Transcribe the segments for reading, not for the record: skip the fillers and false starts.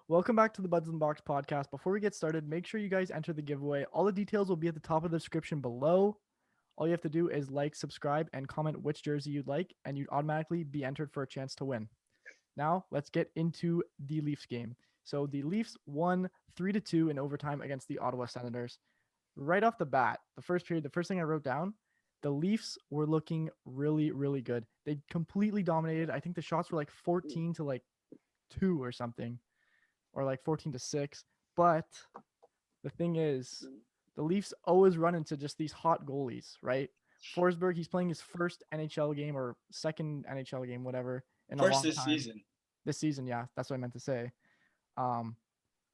Welcome back to the Buds in the Box podcast. Before we get started, make sure you guys enter the giveaway. All the details will be at the top of the description below. All you have to do is like, subscribe, and comment which jersey you'd like, and you'd automatically be entered for a chance to win. Now, let's get into the Leafs game. So the Leafs won 3-2 in overtime against the Ottawa Senators. Right off the bat, the first period, the first thing I wrote down, the Leafs were looking really, really good. They completely dominated. I think the shots were like 14 to like 2 or something, or like 14-6. But the thing is, the Leafs always run into just these hot goalies, right? Forsberg, he's playing his first NHL game or second NHL game, whatever, in a First long this time. season. This season, yeah, that's what I meant to say. Um,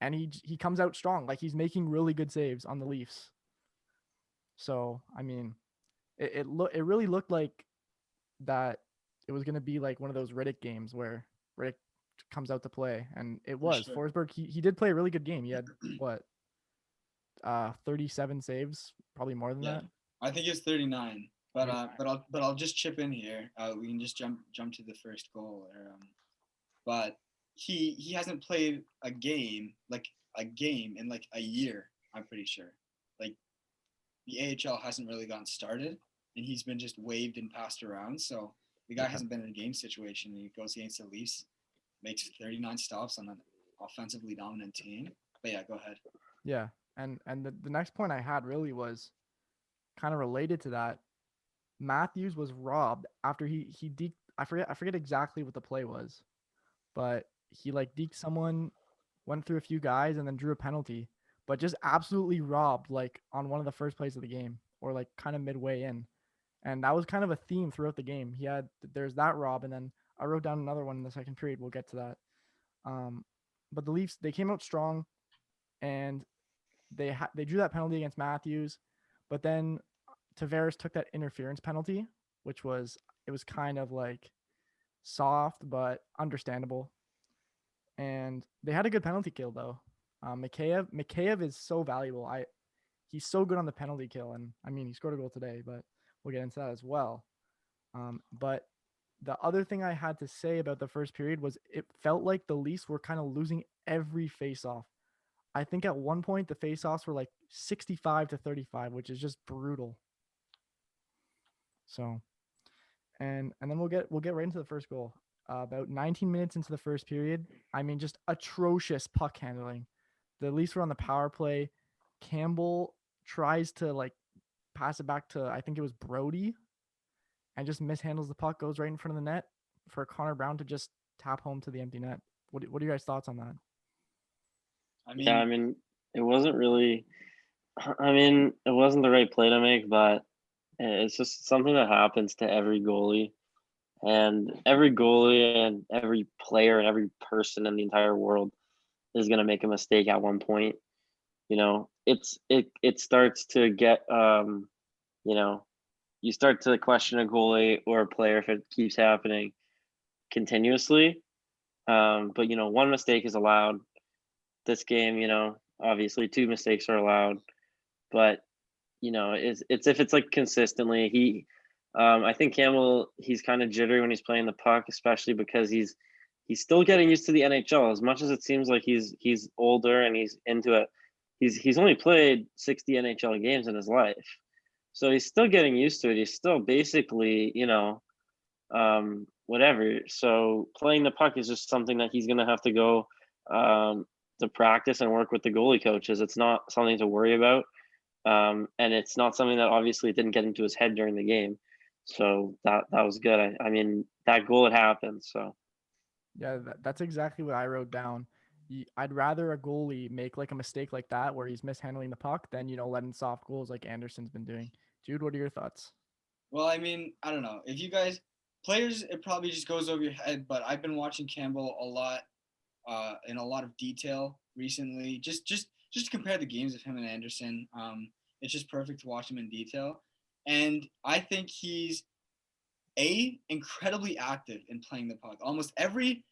and he comes out strong, like he's making really good saves on the Leafs. So I mean, it really looked like that it was gonna be like one of those Riddick games where Riddick comes out to play, and it For was sure. Forsberg. He did play a really good game. He had what 37 saves, probably more than Yeah, that. I think it's 39. But 39. I'll just chip in here. We can just jump to the first goal. But he hasn't played a game in like a year. I'm pretty sure. Like the AHL hasn't really gotten started, and he's been just waved and passed around. So the guy Yeah, hasn't been in a game situation. And he goes against the Leafs, makes 39 stops on an offensively dominant team. But yeah, go ahead. yeah. And the next point I had really was kind of related to that. Matthews was robbed after he deked. I forget exactly what the play was, but he like deked someone, went through a few guys, and then drew a penalty. But just absolutely robbed like on one of the first plays of the game, or like kind of midway in. And that was kind of a theme throughout the game. There's that rob, and then I wrote down another one in the second period. We'll get to that. Um, but the Leafs, they came out strong, and they drew that penalty against Matthews, but then Tavares took that interference penalty, which was it was kind of like soft but understandable, and they had a good penalty kill though. Mikheyev is so valuable. He's so good on the penalty kill, and I mean he scored a goal today, but we'll get into that as well. But the other thing I had to say about the first period was it felt like the Leafs were kind of losing every face-off. I think at one point the face-offs were like 65-35, which is just brutal. So, and then we'll get right into the first goal. About 19 minutes into the first period, I mean, just atrocious puck handling. The Leafs were on the power play. Campbell tries to like pass it back to I think it was Brody, and just mishandles the puck, goes right in front of the net for Connor Brown to just tap home to the empty net. What are your guys' thoughts on that? I Yeah, mean, it wasn't really. It wasn't the right play to make, but it's just something that happens to every goalie, and every goalie and every player and every person in the entire world is gonna make a mistake at one point. It starts to get you know, you start to question a goalie or a player if it keeps happening continuously. But one mistake is allowed. This game, obviously two mistakes are allowed, but it's if it's like consistently. I think Campbell, he's kind of jittery when he's playing the puck, especially because he's still getting used to the NHL. As much as it seems like he's older and he's into it, he's only played 60 NHL games in his life, so he's still getting used to it. He's still basically, whatever. So playing the puck is just something that he's gonna have to go um, to practice and work with the goalie coaches. It's not something to worry about, and it's not something that obviously didn't get into his head during the game. So that was good. I mean, that goal had happened. So Yeah, that's exactly what I wrote down. I'd rather a goalie make like a mistake like that where he's mishandling the puck than letting soft goals like Anderson's been doing. Jude, what are your thoughts? well, I mean, I don't know. If you guys players, it probably just goes over your head. But I've been watching Campbell a lot, in a lot of detail recently. Just to compare the games of him and Anderson. It's just perfect to watch him in detail, and I think he's incredibly active in playing the puck. Almost every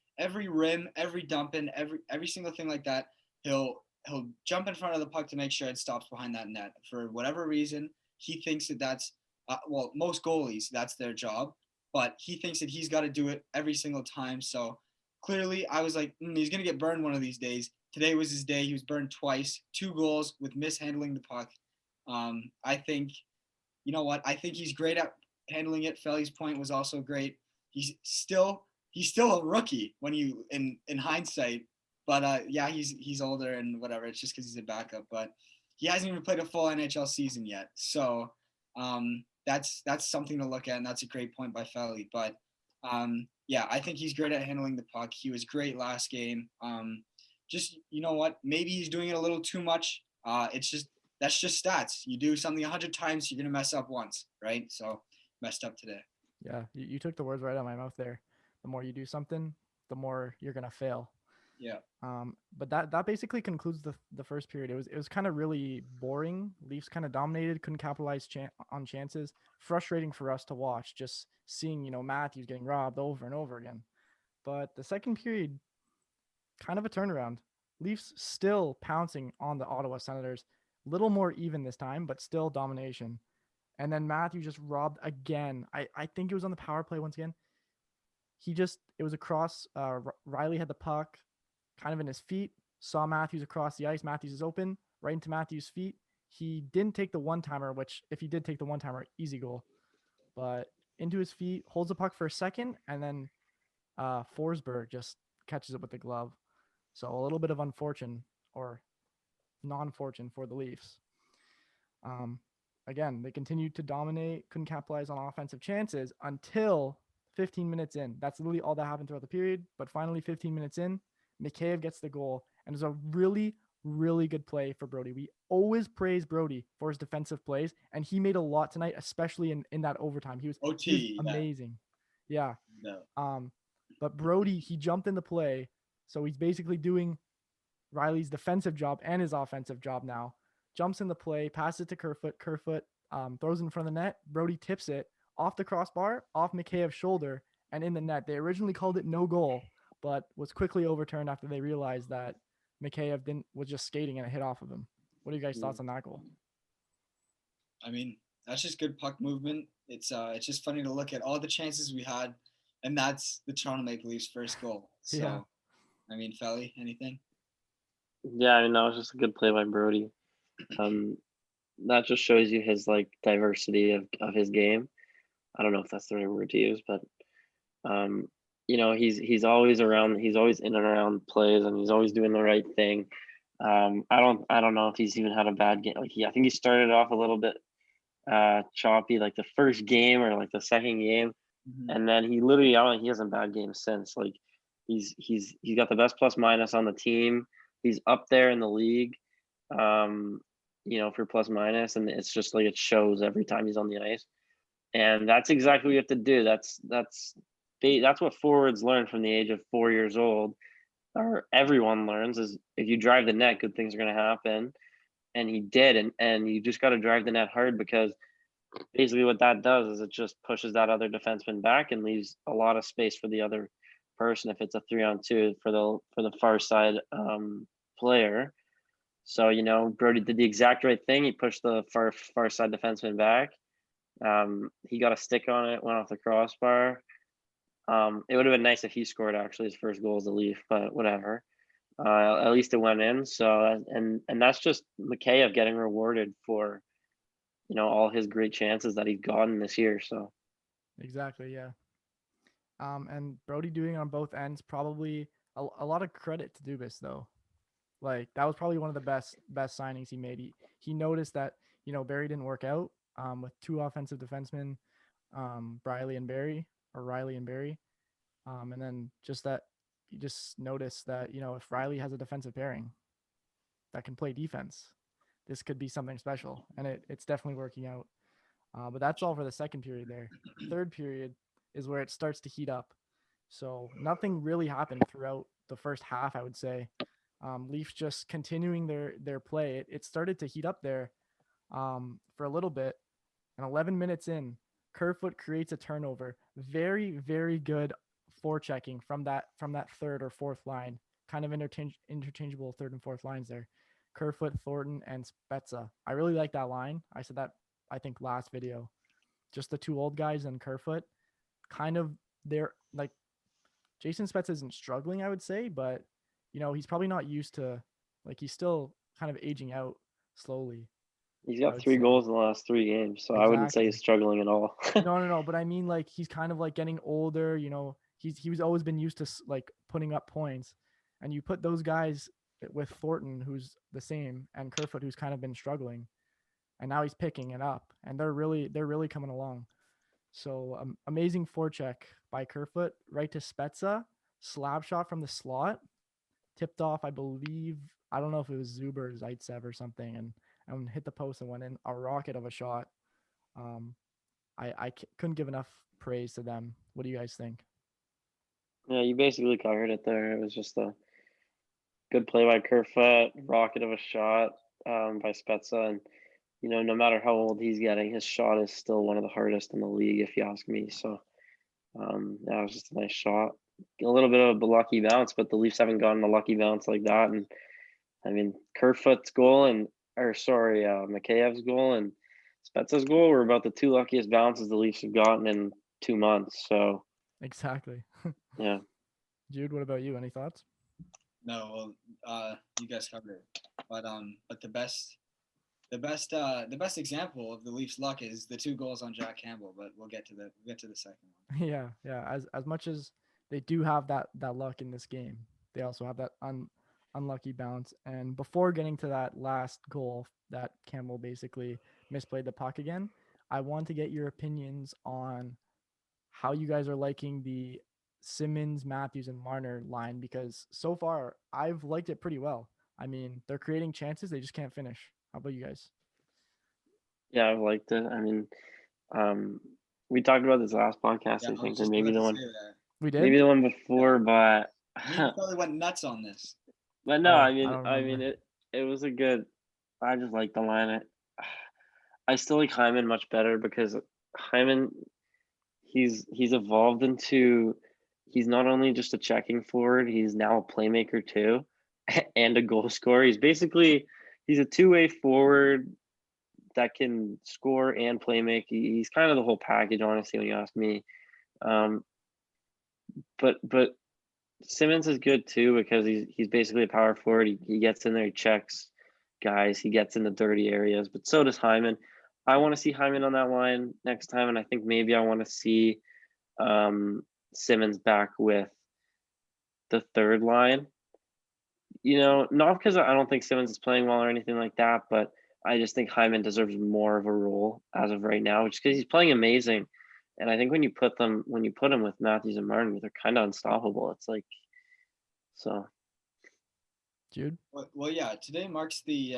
rim, every dump in, every single thing like that, he'll jump in front of the puck to make sure it stops behind that net. For whatever reason, he thinks that that's well, most goalies that's their job, but he thinks that he's got to do it every single time. So clearly I was like, he's gonna get burned one of these days. Today was his day. He was burned twice, 2 goals with mishandling the puck. I think, you know what? I think he's great at handling it. Felly's point was also great. He's still a rookie when you in hindsight, but yeah, he's older and whatever. It's just because he's a backup, but he hasn't even played a full NHL season yet. So that's something to look at, and that's a great point by Felly. But yeah, I think he's great at handling the puck. He was great last game. Just, you know what? Maybe he's doing it a little too much. That's just stats. You do something 100 times, you're gonna mess up once, right? So messed up today. Yeah, you took the words right out of my mouth there. The more you do something, the more you're gonna fail. Yeah. But that basically concludes the first period. It was kind of really boring. Leafs kind of dominated, couldn't capitalize on chances. Frustrating for us to watch, just seeing Matthews getting robbed over and over again. But the second period, kind of a turnaround. Leafs still pouncing on the Ottawa Senators, little more even this time, but still domination. And then Matthews just robbed again. I think it was on the power play once again. It was across. Riley had the puck kind of in his feet, saw Matthews across the ice. Matthews is open, right into Matthews' feet. He didn't take the one-timer, which if he did take the one-timer, easy goal. But into his feet, holds the puck for a second, and then Forsberg just catches it with the glove. So a little bit of unfortune or non-fortune for the Leafs. Again, they continued to dominate, couldn't capitalize on offensive chances until 15 minutes in. That's literally all that happened throughout the period. But finally, 15 minutes in, Mikheyev gets the goal, and it was a really, really good play for Brody. We always praise Brody for his defensive plays, and he made a lot tonight, especially in that overtime. He was amazing. Yeah. No. But Brody, he jumped in the play, so he's basically doing Riley's defensive job and his offensive job now. Jumps in the play, passes it to Kerfoot. Kerfoot throws it in front of the net. Brody tips it off the crossbar, off Mikheyev's shoulder, and in the net. They originally called it no goal, but was quickly overturned after they realized that Mikheyev was just skating and it hit off of him. What are you guys' thoughts on that goal? I mean, that's just good puck movement. It's just funny to look at all the chances we had, and that's the Toronto Maple Leafs' first goal. So, yeah. I mean, Felly, anything? Yeah, I mean, that was just a good play by Brody. That just shows you his diversity of his game. I don't know if that's the right word to use, but he's always around. He's always in and around plays, and he's always doing the right thing. I don't know if he's even had a bad game. I think he started off a little bit choppy, like the first game or like the second game, and then he literally he hasn't bad games since. He's got the best plus minus on the team. He's up there in the league, for plus minus, and it's just it shows every time he's on the ice. And that's exactly what you have to do. That's what forwards learn from the age of 4 years old, or everyone learns, is if you drive the net, good things are going to happen. And he did, and you just got to drive the net hard, because basically what that does is it just pushes that other defenseman back and leaves a lot of space for the other person if it's a 3-on-2 for the far side player. So Brody did the exact right thing. He pushed the far side defenseman back. He got a stick on it, went off the crossbar. It would have been nice if he scored actually his first goal as a Leaf, but whatever. At least it went in. So and that's just Mikheyev getting rewarded for all his great chances that he's gotten this year. So exactly, yeah. And Brody doing it on both ends, probably a lot of credit to Dubas though. That was probably one of the best signings he made. He noticed that Barry didn't work out with two offensive defensemen, Riley and Barry, and then just that you just noticed that if Riley has a defensive pairing that can play defense, this could be something special, and it's definitely working out. But that's all for the second period there. Third period is where it starts to heat up. So nothing really happened throughout the first half, I would say. Leafs just continuing their play. It started to heat up there for a little bit. And 11 minutes in, Kerfoot creates a turnover. Very, very good forechecking from that third or fourth line. Kind of interchangeable third and fourth lines there. Kerfoot, Thornton, and Spezza. I really like that line. I said that, I think, last video. Just the two old guys and Kerfoot. Kind of they're Jason Spezza isn't struggling, I would say, but he's probably not used to, like, he's still kind of aging out slowly, He's I got would 3 say. goals in the last 3 games, so I wouldn't say Exactly. he's struggling at all. No, but I mean, like, he's kind of like getting older. He was always been used to like putting up points, and you put those guys with Thornton, who's the same, and Kerfoot, who's kind of been struggling, and now he's picking it up, and they're really coming along. So amazing forecheck by Kerfoot right to Spezza, slap shot from the slot, tipped off, I believe. I don't know if it was Zuber or Zaitsev or something, and hit the post and went in, a rocket of a shot. Um, I couldn't give enough praise to them. What do you guys think? Yeah, you basically covered it there. It was just a good play by Kerfoot, rocket of a shot by Spezza, and no matter how old he's getting, his shot is still one of the hardest in the league, if you ask me. So that was just a nice shot. A little bit of a lucky bounce, but the Leafs haven't gotten a lucky bounce like that. And I mean, Kerfoot's goal Makheyev's goal and Spezza's goal were about the 2 luckiest bounces the Leafs have gotten in 2 months. So Exactly. yeah. Jude, what about you? Any thoughts? No, well, you guys covered it, but the best example of the Leafs' luck is the 2 goals on Jack Campbell. But we'll get to the second one. Yeah. As much as they do have that luck in this game, they also have that unlucky bounce. And before getting to that last goal that Campbell basically misplayed the puck again, I want to get your opinions on how you guys are liking the Simmons, Matthews, and Marner line, because so far I've liked it pretty well. I mean, they're creating chances, they just can't finish. How about you guys? Yeah, I've liked it. I mean, we talked about this last podcast, Yeah, I I was think, or just maybe about the to one say that. We maybe did? the one before, but Me and Kelly went nuts on this. but no, Oh, I I mean don't I mean remember. it was a good. I just like the line. I still like Hyman much better because Hyman he's evolved into he's not only just a checking forward, he's now a playmaker too, and a goal scorer. He's a two-way forward that can score and play make. He's kind of the whole package, honestly, when you ask me. Um, but Simmons is good too because he's basically a power forward. He gets in there, he checks guys, he gets in the dirty areas. But so does Hyman. I want to see Hyman on that line next time, and I think maybe I want to see Simmons back with the third line. Not because I don't think Simmons is playing well or anything like that, but I just think Hyman deserves more of a role as of right now, just because he's playing amazing. And I think when you put him with Matthews and Martin, they're kind of unstoppable. It's like so. Jude? Well, yeah. Today marks the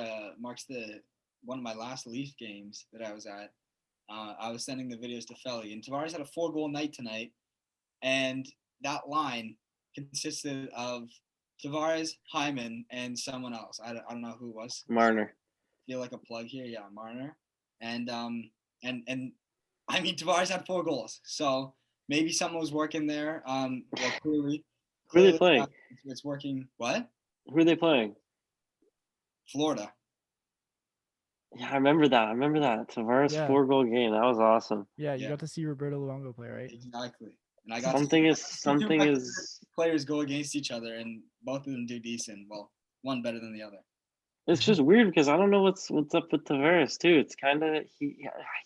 one of my last Leaf games that I was at. I was sending the videos to Felly, and Tavares had a 4-goal night tonight, and that line consisted of Tavares, Hyman, and someone else. I don't know who it was. Marner. Feel like a plug here, yeah, Marner, and I mean Tavares had 4 goals, so maybe someone was working there. Well, clearly, Who are they clearly playing? it's working. What? Who are they playing? Florida. Yeah, I remember that. Tavares Yeah. 4-goal game. That was awesome. Yeah, you Yeah, got to see Roberto Luongo play, right? exactly. And I Something got to see two of something my favorite is players go against each other, and both of them do decent. Well, one better than the other. it's just weird because I don't know what's up with Tavares too. It's kind of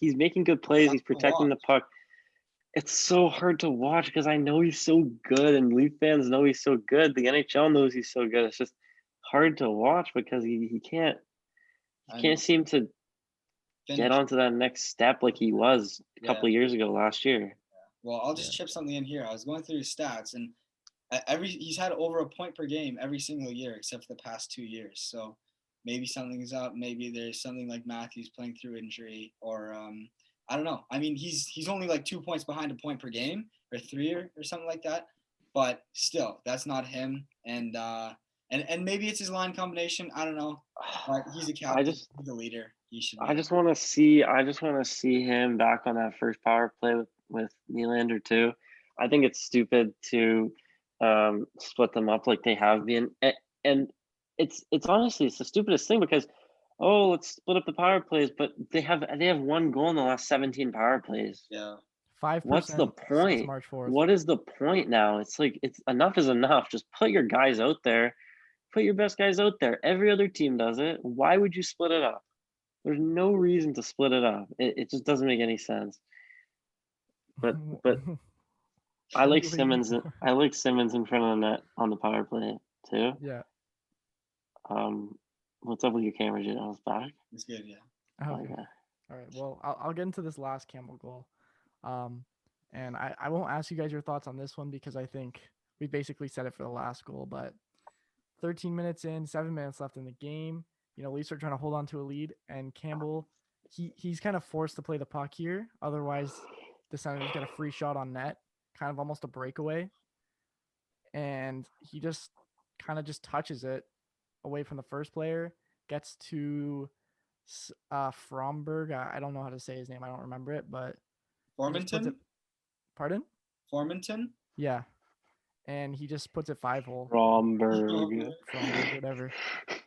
he's making good plays. Fun He's to protecting watch. the puck. It's so hard to watch because I know he's so good, and Leaf fans know he's so good. The NHL knows he's so good. It's just hard to watch because he can't I know. seem to get Finish. onto that next step like he was a Yeah. couple of years ago last year. Well, I'll just Yeah. chip something in here. I was going through his stats, and he's had over a point per game every single year except for the past 2 years. So maybe something's up. Maybe there's something like Matthews playing through injury, or I don't know. I mean, he's only like 2 points behind a point per game, or 3 or something like that. But still, that's not him. And maybe it's his line combination. I don't know. But he's a captain. He's a leader. He should be. I just want to see him back on that first power play with Nylander too. I think it's stupid to split them up like they have been, and it's honestly it's the stupidest thing because let's split up the power plays, but they have 1 goal in the last 17 power plays. Yeah. 5% What's the since point? March 4th. What is the point now? It's like it's enough is enough. Just put your guys out there. Put your best guys out there. Every other team does it. Why would you split it up? There's no reason to split it up. It just doesn't make any sense. But I like Simmons. I like Simmons in front of the net on the power play too. Yeah. What's up with your camera, Jude? I was back. It's good, yeah. Okay. All right. Well, I'll get into this last Campbell goal. And I won't ask you guys your thoughts on this one because I think we basically said it for the last goal. But 13 minutes in, 7 minutes left in the game. You know, Leafs are trying to hold on to a lead, and Campbell, he's kind of forced to play the puck here. Otherwise, the Senators get a free shot on net, kind of almost a breakaway. And he just kind of just touches it away from the first player, gets to Fromberg. I don't know how to say his name. I don't remember it, but Formanton? Pardon? Formanton? Yeah. And he just puts it 5-hole. Fromberg, whatever.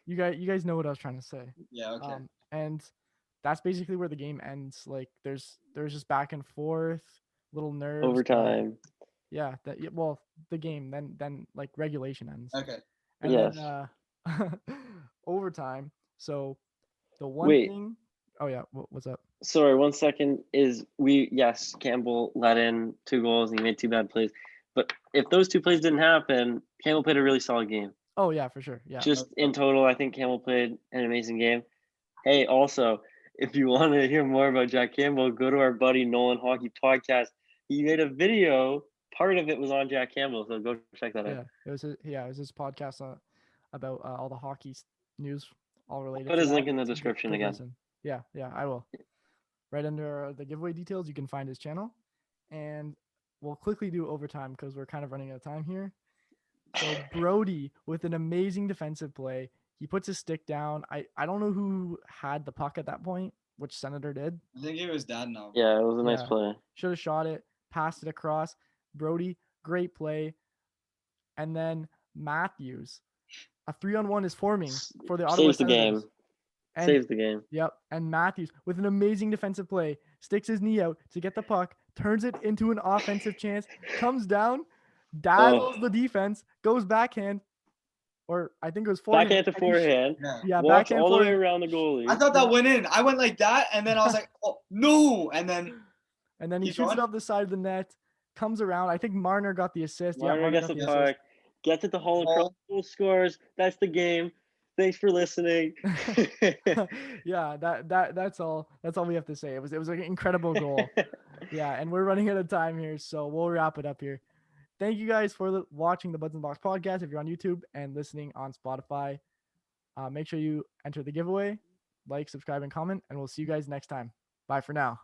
You guys know what I was trying to say. Yeah, okay. And that's basically where the game ends. Like there's just back and forth, little nerves. overtime. Yeah, the game then like regulation ends. Okay. And Yes. then overtime. So the one Wait. thing. Oh yeah, what's up? Sorry, 1 second. Yes, Campbell let in 2 goals and he made 2 bad plays. But if those 2 plays didn't happen, Campbell played a really solid game. Oh yeah, for sure. Yeah. Just in total, I think Campbell played an amazing game. Hey, also, if you want to hear more about Jack Campbell, go to our buddy Nolan Hockey podcast. He made a video. Part of it was on Jack Campbell, so go check that out. It was his podcast about all the hockey news, all related. Put his link in the description again. Listen. Yeah, I will. Right under the giveaway details, you can find his channel, and we'll quickly do overtime because we're kind of running out of time here. So Brody with an amazing defensive play. He puts his stick down. I don't know who had the puck at that point, which Senator did. I think it was Dadno. Yeah, it was a nice play. Should have shot it, passed it across. Brody, great play. And then Matthews, a 3-on-1 is forming for the Ottawa Senators. Saves the game. Yep. And Matthews, with an amazing defensive play, sticks his knee out to get the puck, turns it into an offensive chance, comes down, dazzles the defense, goes backhand, or I think it was forehand. Backhand to forehand. Yeah, walks backhand all the way forehand. around the goalie. I thought that went in. I went like that, and then I was like, oh, no. And then he shoots it up the side of the net, comes around. I think Marner got the assist. Marner gets the puck, gets it to Holl, scores. That's the game. Thanks for listening. Yeah, that's all. That's all we have to say. It was an incredible goal. Yeah, and we're running out of time here, so we'll wrap it up here. Thank you guys for watching the Buds in the Box podcast. If you're on YouTube and listening on Spotify, make sure you enter the giveaway, like, subscribe, and comment, and we'll see you guys next time. Bye for now.